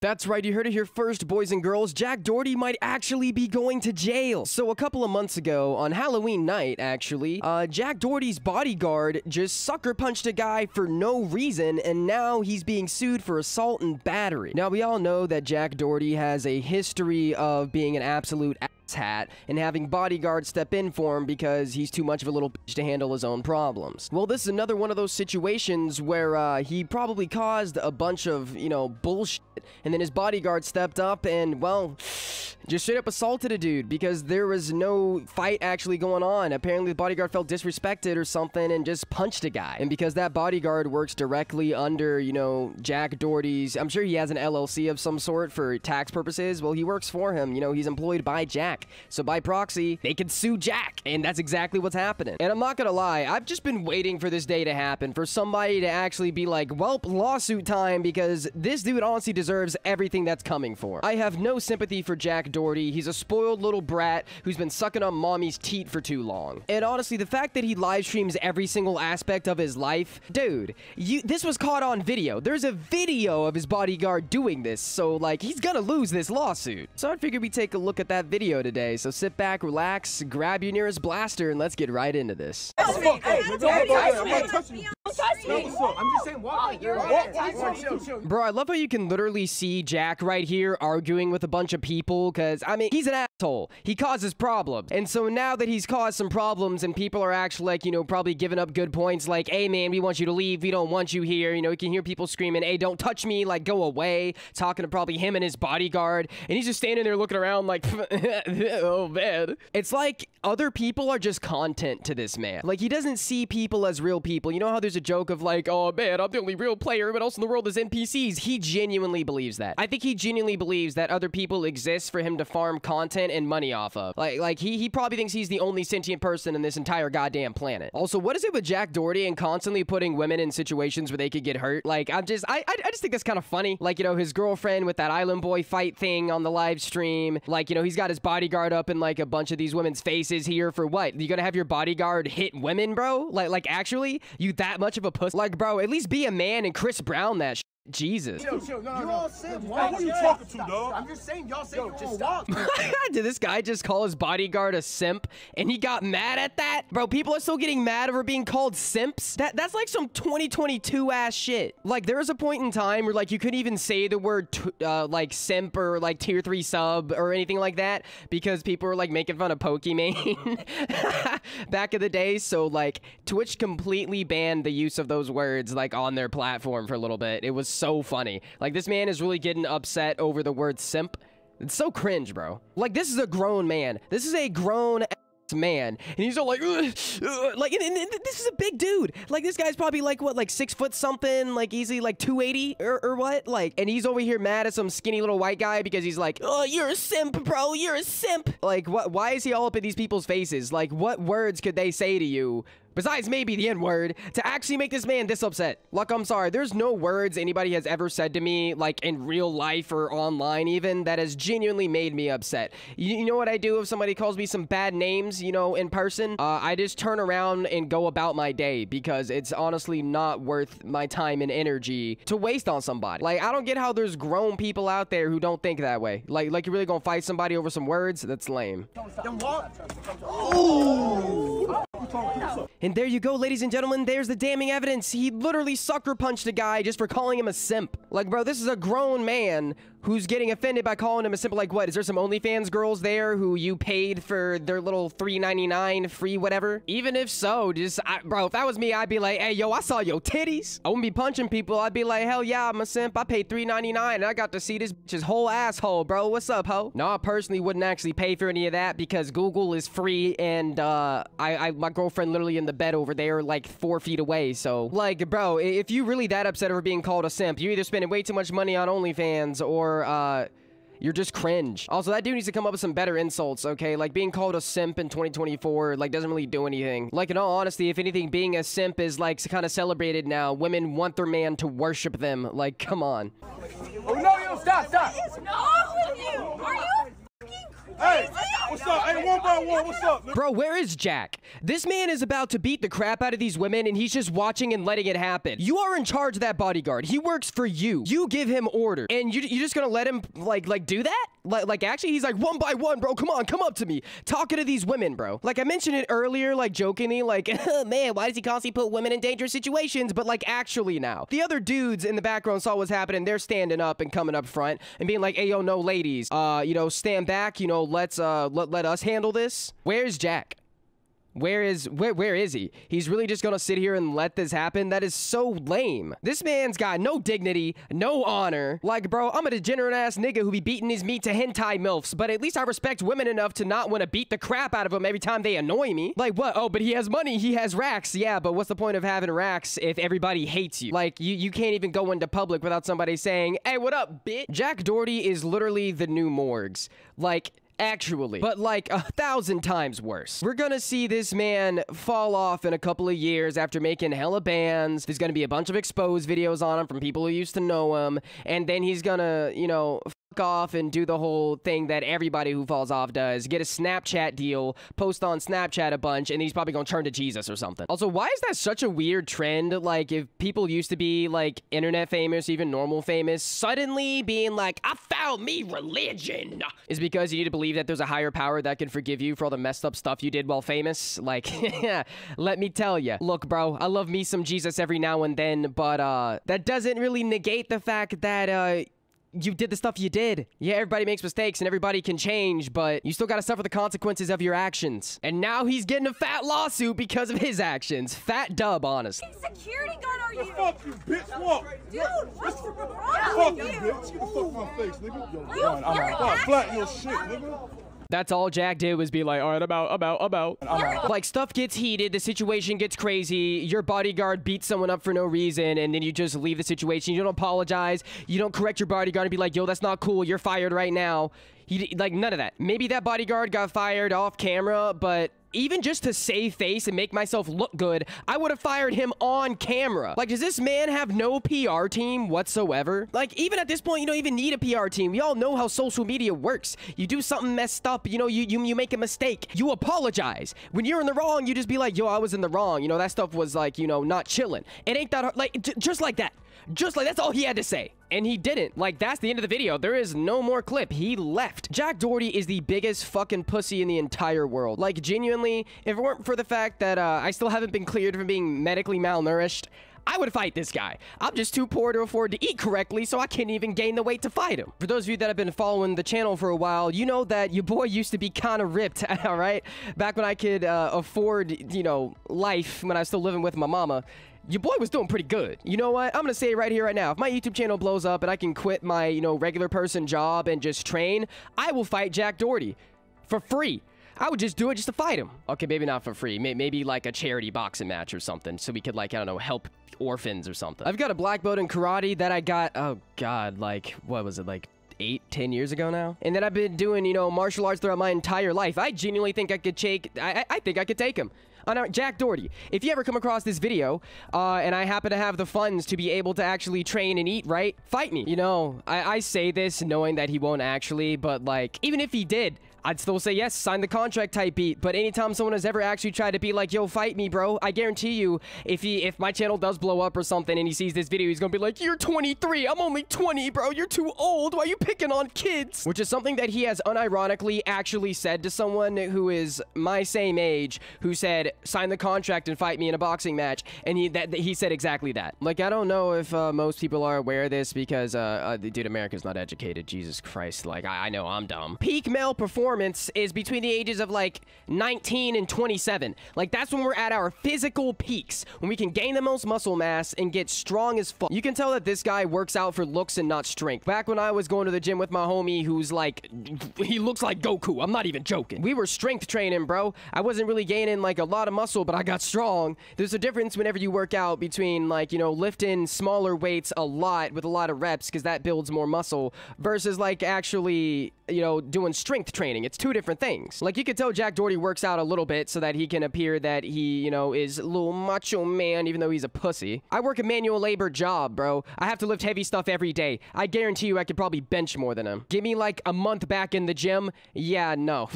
That's right, you heard it here first, boys and girls. Jack Doherty might actually be going to jail. So a couple of months ago, on Halloween night, actually, Jack Doherty's bodyguard just sucker punched a guy for no reason, and now he's being sued for assault and battery. Now, we all know that Jack Doherty has a history of being an absolute hat and having bodyguards step in for him because he's too much of a little bitch to handle his own problems. Well, this is another one of those situations where he probably caused a bunch of, you know, bullshit, and then his bodyguard stepped up and, well, just straight up assaulted a dude because there was no fight actually going on. Apparently, the bodyguard felt disrespected or something and just punched a guy. And because that bodyguard works directly under, you know, Jack Doherty's, I'm sure he has an LLC of some sort for tax purposes. Well, he works for him. You know, he's employed by Jack. So by proxy, they can sue Jack. And that's exactly what's happening. And I'm not gonna lie, I've just been waiting for this day to happen, for somebody to actually be like, welp, lawsuit time, because this dude honestly deserves everything that's coming for him. I have no sympathy for Jack Doherty. He's a spoiled little brat who's been sucking on mommy's teat for too long. And honestly, the fact that he live streams every single aspect of his life, dude, this was caught on video. There's a video of his bodyguard doing this, so like, he's gonna lose this lawsuit. So I figured we'd take a look at that video today. So sit back, relax, grab your nearest blaster, and let's get right into this. Don't touch me. I'm just saying, walk. Bro, I love how you can literally see Jack right here arguing with a bunch of people, because, I mean, he's an asshole. He causes problems. And so now that he's caused some problems and people are actually, like, you know, probably giving up good points, like, hey, man, we want you to leave. We don't want you here. You know, you can hear people screaming, hey, don't touch me, like, go away. Talking to probably him and his bodyguard. And he's just standing there looking around like, oh, man. It's like other people are just content to this man. Like, he doesn't see people as real people. You know how there's a joke of like, oh, man, I'm the only real player, but else in the world is NPCs. He genuinely believes that. I think he genuinely believes that other people exist for him to farm content and money off of. Like he probably thinks he's the only sentient person in this entire goddamn planet. Also, what is it with Jack Doherty and constantly putting women in situations where they could get hurt? Like, I just think that's kind of funny. Like, you know, his girlfriend with that Island Boy fight thing on the live stream. Like, you know, he's got his bodyguard up in like a bunch of these women's faces here for what? You gonna have your bodyguard hit women, bro? Like actually? You that much of a puss? Like, bro, at least be a man and Chris Brown that shit. Jesus. No, you all said walk. Who are you talking to, dog? I'm just saying, y'all said just walk. Did this guy just call his bodyguard a simp and he got mad at that? Bro, people are still getting mad over being called simps? That's like some 2022 ass shit. Like, there was a point in time where like you couldn't even say the word like simp or like tier 3 sub or anything like that because people were like making fun of Pokemon back in the day. So like Twitch completely banned the use of those words like on their platform for a little bit. It was so funny. Like, this man is really getting upset over the word simp. It's so cringe, bro. Like, this is a grown man. This is a grown man, and he's all like, like, and this is a big dude. Like, this guy's probably like, what, like 6 foot something, like easily like 280 or what? Like, and he's over here mad at some skinny little white guy because he's like, oh, you're a simp, bro, you're a simp. Like, what? Why is he all up in these people's faces? Like, what words could they say to you besides maybe the N-word, to actually make this man this upset? Look, I'm sorry, there's no words anybody has ever said to me, like in real life or online even, that has genuinely made me upset. You know what I do if somebody calls me some bad names, you know, in person? I just turn around and go about my day because it's honestly not worth my time and energy to waste on somebody. Like, I don't get how there's grown people out there who don't think that way. Like you're really gonna fight somebody over some words? That's lame. And there you go, ladies and gentlemen, there's the damning evidence. He literally sucker punched a guy just for calling him a simp. Like, bro, this is a grown man who's getting offended by calling him a simp. Like, what? Is there some OnlyFans girls there who you paid for their little $3.99 free whatever? Even if so, just, bro, if that was me, I'd be like, hey, yo, I saw your titties. I wouldn't be punching people. I'd be like, hell yeah, I'm a simp. I paid $3.99 and I got to see this bitch's whole asshole, bro. What's up, ho? No, I personally wouldn't actually pay for any of that because Google is free and, my girlfriend literally in the bed over there like 4 feet away. So, like, bro, if you really that upset over being called a simp, you're either spending way too much money on OnlyFans or you're just cringe. Also, that dude needs to come up with some better insults, okay? Like, being called a simp in 2024, like, doesn't really do anything. Like, in all honesty, if anything, being a simp is, like, kind of celebrated now. Women want their man to worship them. Like, come on. Oh, no, yo, stop. What is wrong with you? Are you fucking crazy? Hey, what's up? Hey, one by one, what's up, Bro, where is Jack? This man is about to beat the crap out of these women, and he's just watching and letting it happen. You are in charge of that bodyguard. He works for you. You give him order, and you're just gonna let him, like do that? Like, actually, he's like, one by one, bro, come on, come up to me. Talking to these women, bro. Like, I mentioned it earlier, like, jokingly, like, man, why does he constantly put women in dangerous situations? But, like, actually now. The other dudes in the background saw what's happening. They're standing up and coming up front and being like, hey, yo, no, ladies, you know, stand back, you know, let's, let us handle this. Where's Jack? Where is he? He's really just gonna sit here and let this happen? That is so lame. This man's got no dignity, no honor. Like, bro, I'm a degenerate-ass nigga who be beating his meat to hentai milfs, but at least I respect women enough to not want to beat the crap out of them every time they annoy me. Like, what? Oh, but he has money, he has racks. Yeah, but what's the point of having racks if everybody hates you? Like, you can't even go into public without somebody saying, hey, what up, bitch? Jack Doherty is literally the new Morgs. Like, actually, but like 1,000 times worse. We're gonna see this man fall off in a couple of years after making hella bans. There's gonna be a bunch of exposed videos on him from people who used to know him, and then he's gonna, you know, off and do the whole thing that everybody who falls off does, get a Snapchat deal, post on Snapchat a bunch, and he's probably gonna turn to Jesus or something. Also, why is that such a weird trend? Like, if people used to be like internet famous, even normal famous, suddenly being like, I found me religion, is because you need to believe that there's a higher power that can forgive you for all the messed up stuff you did while famous. Like, let me tell you, look, bro, I love me some Jesus every now and then, but that doesn't really negate the fact that you did the stuff you did. Yeah, everybody makes mistakes and everybody can change, but you still gotta suffer the consequences of your actions. And now he's getting a fat lawsuit because of his actions. Fat dub, honestly. What security guard are you? Fuck you, bitch. Walk. Dude, what's wrong Fuck with you, you? bitch. Get the fuck my face, nigga. Yo, You're I'm gonna flatten your shit, nigga. That's all Jack did was be like, all right, I'm out. Like, stuff gets heated, the situation gets crazy, your bodyguard beats someone up for no reason, and then you just leave the situation. You don't apologize, you don't correct your bodyguard and be like, yo, that's not cool, you're fired right now. Like, none of that. Maybe that bodyguard got fired off camera, but even just to save face and make myself look good, I would have fired him on camera. Like, does this man have no PR team whatsoever? Like, even at this point, you don't even need a PR team. We all know how social media works. You do something messed up, you know, you make a mistake. You apologize. When you're in the wrong, you just be like, yo, I was in the wrong. You know, that stuff was like, you know, not chilling. It ain't that hard. Like, just like that. Just like, that's all he had to say. And he didn't. Like, that's the end of the video. There is no more clip. He left. Jack Doherty is the biggest fucking pussy in the entire world. Like, genuinely, if it weren't for the fact that I still haven't been cleared from being medically malnourished, I would fight this guy. I'm just too poor to afford to eat correctly, so I can't even gain the weight to fight him. For those of you that have been following the channel for a while, you know that your boy used to be kind of ripped, all right? Back when I could afford, you know, life when I was still living with my mama. Your boy was doing pretty good. You know what? I'm gonna say it right here, right now. If my YouTube channel blows up and I can quit my, you know, regular person job and just train, I will fight Jack Doherty for free. I would just do it just to fight him. Okay, maybe not for free. Maybe like a charity boxing match or something, so we could, like, I don't know, help orphans or something. I've got a black belt in karate that I got, oh god, like, what was it, like 8-10 years ago now? And then I've been doing, you know, martial arts throughout my entire life. I genuinely think I could take, I think I could take him. Jack Doherty, if you ever come across this video, and I happen to have the funds to be able to actually train and eat right, fight me. You know, I say this knowing that he won't actually, but like, even if he did, I'd still say yes, sign the contract type beat. But anytime someone has ever actually tried to be like, yo, fight me, bro, I guarantee you, if my channel does blow up or something and he sees this video, he's gonna be like, you're 23, I'm only 20, bro, you're too old, why are you picking on kids? Which is something that he has unironically actually said to someone who is my same age, who said, sign the contract and fight me in a boxing match, and he said exactly that. Like, I don't know if most people are aware of this because, dude, America's not educated, Jesus Christ, like, I know I'm dumb. Peak male performance is between the ages of like 19 and 27. Like, that's when we're at our physical peaks, when we can gain the most muscle mass and get strong as fuck. You can tell that this guy works out for looks and not strength. Back when I was going to the gym with my homie who's like, he looks like Goku, I'm not even joking. We were strength training, bro. I wasn't really gaining like a lot of muscle, but I got strong. There's a difference whenever you work out between, like, you know, lifting smaller weights a lot with a lot of reps, because that builds more muscle, versus like actually you know, doing strength training. It's two different things. Like, you could tell Jack Doherty works out a little bit so that he can appear that he, you know, is a little macho man, even though he's a pussy. I work a manual labor job, bro. I have to lift heavy stuff every day. I guarantee you I could probably bench more than him. Give me, like, a month back in the gym? Yeah, no.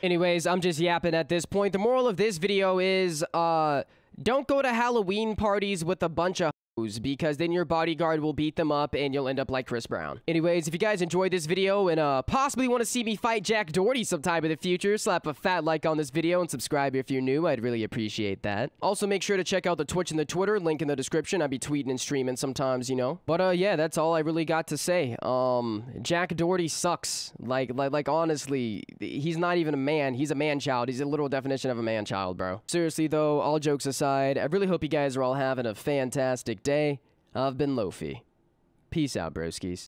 Anyways, I'm just yapping at this point. The moral of this video is, don't go to Halloween parties with a bunch of because then your bodyguard will beat them up and you'll end up like Chris Brown. Anyways, if you guys enjoyed this video and possibly want to see me fight Jack Doherty sometime in the future, slap a fat like on this video and subscribe if you're new. I'd really appreciate that. Also, make sure to check out the Twitch and the Twitter, link in the description. I'll be tweeting and streaming sometimes, you know. But yeah, that's all I really got to say. Jack Doherty sucks. Like honestly, he's not even a man. He's a man-child. He's a literal definition of a man-child, bro. Seriously though, all jokes aside, I really hope you guys are all having a fantastic day. I've been Lofi. Peace out, broskies.